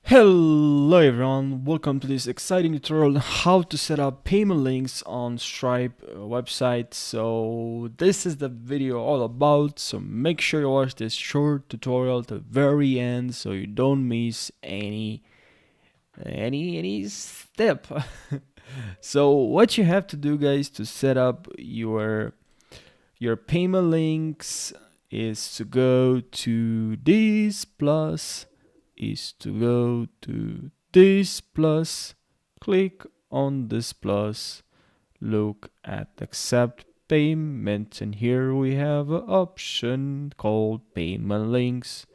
Hello everyone, welcome to this exciting tutorial on how to set up payment links on Stripe website. So this is the video all about, so make sure you watch this short tutorial to the very end so you don't miss any step. So what you have to do, guys, to set up your payment links is to go to this plus, click on this plus, look at accept payment, and here we have an option called payment links.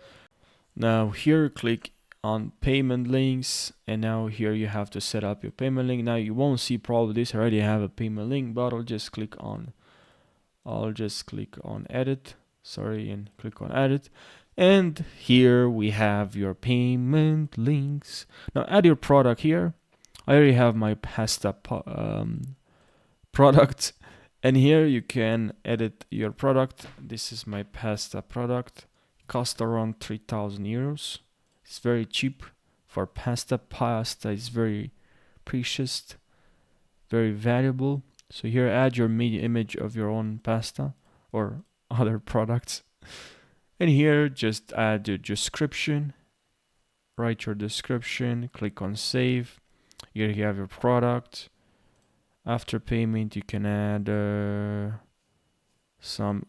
Now here click on payment links, and now here you have to set up your payment link. Now you won't see probably this, I already have a payment link, but I'll just click on edit, and click on edit. And here we have your payment links. Now add your product here. I already have my pasta product, and here you can edit your product. This is my pasta product. Cost around 3,000 euros. It's very cheap for pasta. Pasta is very precious, very valuable. So here add your media image of your own pasta or other products. And here just add your description, write your description, click on save. Here you have your product. After payment you can add some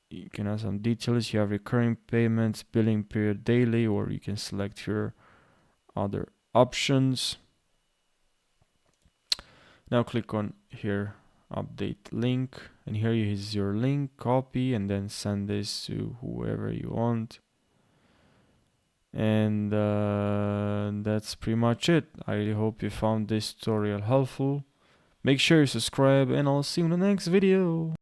details. You have recurring payments, billing period daily, or you can select your other options. Now click on here update link, and here is your link, copy and then send this to whoever you want. And that's pretty much it. I really hope you found this tutorial helpful. Make sure you subscribe, and I'll see you in the next video.